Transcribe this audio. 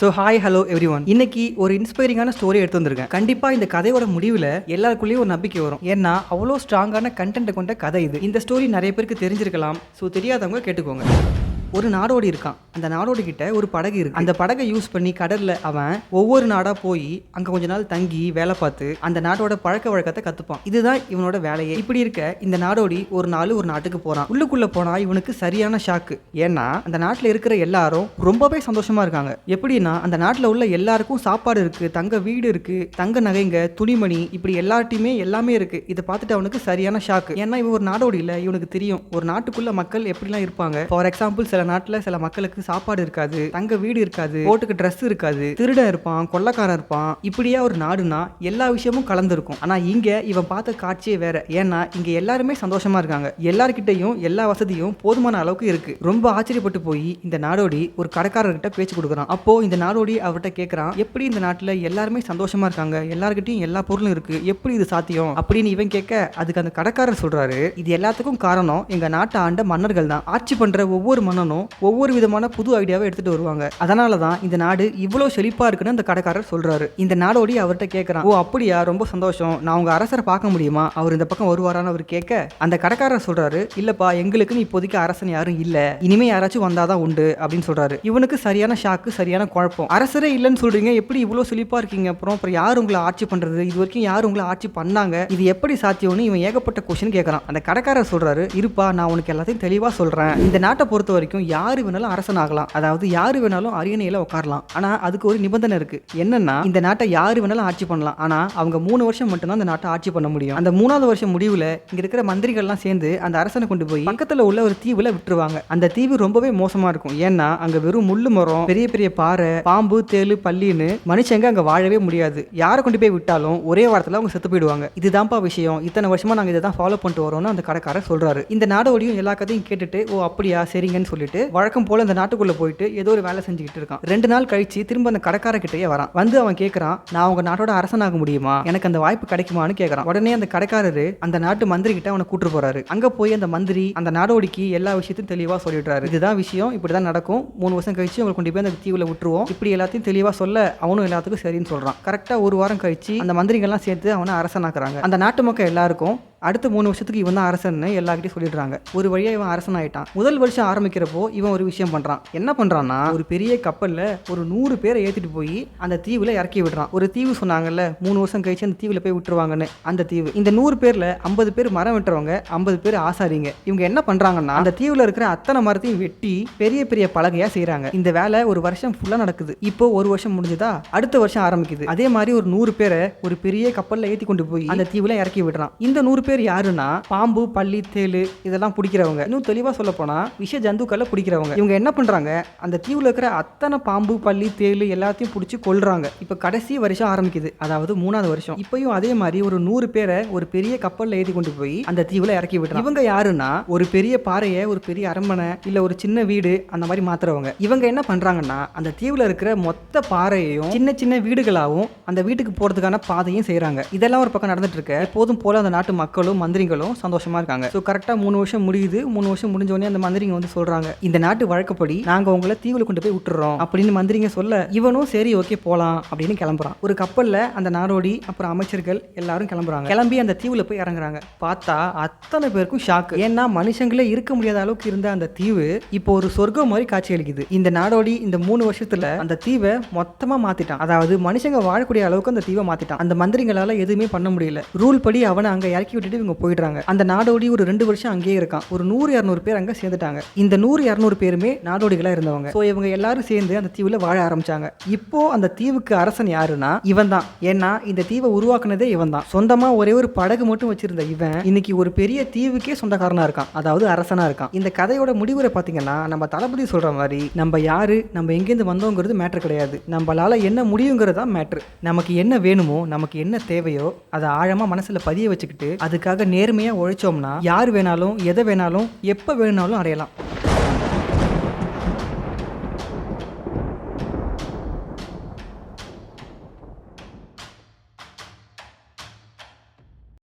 So hi hello every one. இன்னைக்கு ஒரு இன்ஸ்பைரிங்கான story எடுத்து வந்திருக்கேன். கண்டிப்பா இந்த கதையோட முடிவில் எல்லாருக்குள்ளேயும் ஒரு நம்பிக்கை வரும். ஏன்னா அவ்வளோ ஸ்ட்ராங்கான கண்டென்ட் கொண்ட கதை இது. இந்த ஸ்டோரி நிறைய பேருக்கு தெரிஞ்சிருக்கலாம். ஸோ தெரியாதவங்க கேட்டுக்கோங்க. ஒரு நாடோடி இருக்கான். அந்த நாடோடி கிட்ட ஒரு படகு இருக்கு. அந்த படகை யூஸ் பண்ணி கடல்ல அவன் ஒவ்வொரு நாடா போய் அங்க கொஞ்ச நாள் தங்கி வேலை பார்த்து அந்த நாட்டோட பழக்க வழக்கத்தை கத்துப்பான். இதுதான் இவனோட வேலையே. இப்படி இருக்க இந்த நாடோடி ஒரு நாள் ஒரு நாட்டுக்கு போறான். உள்ளுக்குள்ள போனா இவனுக்கு சரியான ஷாக்கு. ஏன்னா அந்த நாட்டுல இருக்கிற எல்லாரும் ரொம்பவே சந்தோஷமா இருக்காங்க. எப்படின்னா அந்த நாட்டுல உள்ள எல்லாருக்கும் சாப்பாடு இருக்கு, தங்க வீடு இருக்கு, தங்க நகைங்க, துணிமணி, இப்படி எல்லார்ட்டையுமே எல்லாமே இருக்கு. இதை பார்த்துட்டு அவனுக்கு சரியான ஷாக்கு. ஏன்னா இவன் ஒரு நாடோடி இல்ல, இவனுக்கு தெரியும் ஒரு நாட்டுக்குள்ள மக்கள் எப்படிலாம் இருப்பாங்க. ஃபார் எக்ஸாம்பிள் சில நாட்டுல சில மக்களுக்கு சாப்பாடு இருக்காது, தங்க வீடு இருக்காது, போட்டுக்கு ட்ரெஸ் இருக்காது, திருடன் இருப்பான், கொள்ளக்காரன் இருப்பான். இப்படியா ஒரு நாடுனா எல்லா விஷயமும் கலந்துருக்கும். ஆனா இங்க இவன் பார்த்த காட்சியே வேற. ஏன்னா இங்க எல்லாருமே சந்தோஷமா இருக்காங்க. எல்லார்கிட்டையும் எல்லா வசதியும் போதுமான அளவுக்கு இருக்கு. ரொம்ப ஆச்சரியப்பட்டு போய் இந்த நாடோடி ஒரு கடைக்காரர்கிட்ட பேச்சு கொடுக்குறான். அப்போ இந்த நாடோடி அவர்கிட்ட கேட்கறான், எப்படி இந்த நாட்டுல எல்லாருமே சந்தோஷமா இருக்காங்க, எல்லார்கிட்டையும் எல்லா பொருளும் இருக்கு, எப்படி இது சாத்தியம் அப்படின்னு இவன் கேட்க, அதுக்கு அந்த கடைக்காரர் சொல்றாரு, இது எல்லாத்துக்கும் காரணம் எங்க நாட்டை ஆண்ட மன்னர்கள் தான். ஆட்சி பண்ற ஒவ்வொரு மன்னனும் ஒவ்வொரு விதமான புது ஐடியாவை எடுத்துட்டு வருவாங்க. அதனாலதான் இந்த நாடு இவ்வளவு செழிப்பா இருக்குன்னு அந்த கடைக்காரர் சொல்றாரு. இந்த நாடோடி அவர்கிட்ட கேட்கறான், ஓ அப்படியா, ரொம்ப சந்தோஷம், நான் உங்க அரசரை பார்க்க முடியுமா, அவர் இந்த பக்கம் வருவாரான்னு அவர் கேட்க, அந்த கடைக்காரர் சொல்றாரு, இல்லப்பா எங்களுக்குன்னு இப்போதைக்கு அரசன் யாரும் இல்ல, இனிமே யாராச்சும் வந்தாதான் உண்டு அப்படின்னு சொல்றாரு. இவனுக்கு சரியான ஷாக்கு, சரியான குழப்பம். அரசரே இல்லைன்னு சொல்றீங்க, எப்படி இவ்வளவு செழிப்பா இருக்கீங்க, அப்புறம் யார் உங்களை ஆட்சி பண்றது, இது வரைக்கும் யார் உங்களை ஆட்சி பண்ணாங்க, இது எப்படி சாத்தியம்னு இவன் ஏகப்பட்ட கொஸ்டின் கேட்கறான். அந்த கடைக்காரர் சொல்றாரு, இருப்பா நான் உனக்கு எல்லாத்தையும் தெளிவா சொல்றேன். இந்த நாட்டை பொறுத்த வரைக்கும் யாரு வேணாலும் அரசன் ஆகலாம், அதாவது யாரு வேணாலும் அரியணையில உட்காரலாம். ஆனா அதுக்கு ஒரு நிபந்தனை இருக்கு. என்னன்னா இந்த நாட்டை யாரு வேணாலும் ஆட்சி பண்ணலாம், ஆனா அவங்க 3 வருஷம் மட்டும்தான் அந்த நாட்டை ஆட்சி பண்ண முடியும். அந்த 3வது வருஷம் முடிவுல இங்க இருக்கிற மந்திரிகள்லாம் சேர்ந்து அந்த அரசனை கொண்டு போய் பக்கத்துல உள்ள ஒரு தீவுல விட்டுருவாங்க. அந்த தீவு ரொம்பவே மோசமா இருக்கும். ஏன்னா அங்க வெறும் முள்ளு மரம், பெரிய பெரிய பாறை, பாம்பு, தேளு, பல்லின்னு மனுஷங்க அங்க வாழவே முடியாது. யாரை கொண்டு போய் விட்டாலும் ஒரே வாரத்துல அவங்க செத்து போயிடுவாங்க. இதுதான்ப்பா விஷயம், இத்தனை வருஷமா நாங்க இதை தான் ஃபாலோ பண்ணிட்டு வரோம்னு அந்த கடைக்காரர் சொல்றாரு. இந்த நாடோடியும் எல்லா கதையும் கேட்டுட்டு, ஓ அப்படியா சரிங்கன்னு சொல்லிட்டு வழக்கம் போல அந்த நாட்டுக்குள்ள போயிட்டு ஏதோ ஒரு வேலை செஞ்சுக்கிட்டு இருக்கான். 2 நாள் கழிச்சு திரும்ப அந்த கடைக்கார கிட்டே வரான். வந்து அவன் கேட்கறான், நான் உங்க நாட்டோட அரசனாக முடியுமா, எனக்கு அந்த வாய்ப்பு கிடைக்குமான்னு கேட்கறான். உடனே அந்த கடைக்காரரு அந்த நாட்டு மந்திரி கிட்ட அவனை கூட்டு போறாரு. அங்க போய் அந்த மந்திரி அந்த நாடோடிக்கு எல்லா விஷயத்தையும் தெளிவா சொல்லிடுறாரு. இதுதான் விஷயம், இப்படிதான் நடக்கும், 3 வருஷம் கழிச்சு அவங்க கொண்டு போய் அந்த தீவுல விட்டுருவோம், இப்படி எல்லாத்தையும் தெளிவா சொல்ல அவனும் எல்லாத்துக்கும் சரின்னு சொல்றான். கரெக்டா ஒரு வாரம் கழிச்சு அந்த மந்திரிகள்லாம் சேர்த்து அவனை அரசனாக்குறாங்க. அந்த நாட்டு மக்கள் எல்லாருக்கும் அடுத்த 3 வருஷத்துக்கு இவன் தான் அரசன்னு எல்லார்கிட்டையும் சொல்லிடுறாங்க. ஒரு வழியா இவன் அரசன் ஆயிட்டான். முதல் வருஷம் ஆரம்பிக்கிறப்போ இவன் ஒரு விஷயம் பண்றான். என்ன பண்றான்னா, ஒரு பெரிய கப்பல்ல ஒரு 100 பேரை ஏத்திட்டு போய் அந்த தீவுல இறக்கி விடுறான். ஒரு தீவு சொன்னாங்கல்ல 3 வருஷம் கழிச்சு அந்த தீவுல போய் விட்டுருவாங்கன்னு, அந்த தீவு. இந்த 100 பேர்ல 50 பேர் மரம் வெட்டுறவங்க, 50 பேர் ஆசாரிங்க. இவங்க என்ன பண்றாங்கன்னா, அந்த தீவுல இருக்கிற அத்தனை மரத்தையும் வெட்டி பெரிய பெரிய பலகையா செய்யறாங்க. இந்த வேலை ஒரு வருஷம் ஃபுல்லா நடக்குது. இப்போ ஒரு வருஷம் முடிஞ்சதா, அடுத்த வருஷம் ஆரம்பிக்குது. அதே மாதிரி ஒரு 100 பேரை ஒரு பெரிய கப்பல்ல ஏத்தி கொண்டு போய் அந்த தீவுல இறக்கி விடுறான். இந்த 100 பேர் யாருன்னா, பாம்பு, பல்லி, தேளு இதெல்லாம் பிடிக்கிறவங்க. இன்னும் தெளிவா சொல்ல போனா விஷ ஜந்துக்களை பிடிக்கிறவங்க. இவங்க என்ன பண்றாங்க, அந்த தீவுல இருக்கிற அத்தனை பாம்பு, பல்லி, தேளு எல்லாத்தையும் பிடிச்சி கொல்றாங்க. இப்ப கடைசி வருஷம் ஆரம்பிக்குது, அதாவது 3வது வருஷம். இப்பயும் அதே மாதிரி ஒரு 100 பேரை ஒரு பெரிய கப்பல்ல ஏத்தி கொண்டு போய் அந்த தீவுல இறக்கி விடுறாங்க. இவங்க யாருன்னா, ஒரு பெரிய பாறையை ஒரு பெரிய அரண்மனை இல்ல ஒரு சின்ன வீடு அந்த மாதிரி மாத்துறவங்க. இவங்க என்ன பண்றாங்கன்னா, அந்த தீவுல இருக்கிற மொத்த பாறையையும் சின்ன சின்ன வீடுகளாகவும் அந்த வீட்டுக்கு போறதுக்கான பாதையும் செய்யறாங்க. இதெல்லாம் ஒரு பக்கம் நடந்துட்டு இருக்க, எப்போதும் போல அந்த நாட்டு மக்களும் மந்திரிகளும் சந்தோஷமா இருக்காங்க. சோ கரெக்டா 3 வருஷம் முடியுது. 3 வருஷம் முடிஞ்ச உடனே அந்த மந்திரிங்க வந்து சொல்றாங்க, இந்த நாட்டு வழக்கப்படி நாங்க உங்களை தீவுல கொண்டு போய் விட்டுறோம் அப்படின்னு மந்திரிங்க சொல்ல, இவனும் சரி ஓகே போலாம் அப்படின்னு கிளம்புறான். ஒரு கப்பல்ல அந்த நாடோடி அப்புறம் அமைச்சர்கள் எல்லாரும் கிளம்புறாங்க. கிளம்பி அந்த தீவுல போய் இறங்குறாங்க. பார்த்தா அத்தனை பேருக்கும் ஷாக்கு. ஏன்னா மனுஷங்களே இருக்க முடியாத அளவுக்கு இருந்த அந்த தீவு இப்போ ஒரு சொர்க்கம் மாதிரி காட்சி அளிக்குது. இந்த நாடோடி இந்த 3 வருஷத்துல அந்த தீவை மொத்தமா மாத்திட்டான். அதாவது மனுஷங்க வாழக்கூடிய அளவுக்கு அந்த தீவை மாத்திட்டான். அந்த மந்திரிங்களால எதுவுமே பண்ண முடியல. ரூல் படி அவனை அங்க இறக்கி விட்டுட்டு இவங்க போயிடுறாங்க. அந்த நாடோடி ஒரு 2 வருஷம் அங்கேயே இருக்கான். ஒரு 100-200 பேர் அங்க சேர்ந்துட்டாங்க. இந்த 100-200 பேருமே நாடோடிகளா இருந்தவங்க. சோ இவங்க எல்லாரும் சேர்ந்து அந்த தீவுல வாழ ஆரம்பிச்சாங்க. இப்போ அந்த தீவுக்கு அரசன் யாருன்னா இவன் தான். ஏன்னா இந்த தீவை உருவாக்குனதே இவன் தான். சொந்தமா ஒரே ஒரு படகு மட்டும் வச்சிருந்த இவன் இன்னைக்கு ஒரு பெரிய தீவுக்கே சொந்தக்காரனா இருக்கான், அதாவது அரசனா இருக்கான். இந்த கதையோட முடிவுரை பாத்தீங்கன்னா, நம்ம தளபதி சொல்ற மாதிரி நம்ம யாரு, நம்ம எங்கேருந்து வந்தோங்கிறது மேட்டர் கிடையாது, நம்மளால என்ன முடியுங்கிறது தான் மேட்டர். நமக்கு என்ன வேணுமோ, நமக்கு என்ன தேவையோ அதை ஆழமா மனசுல பதிய வச்சுக்கிட்டு அதுக்காக நேர்மையா உழைச்சோம்னா யார் வேணாலும் எதை வேணாலும் எப்ப வேணாலும் அடையலாம்.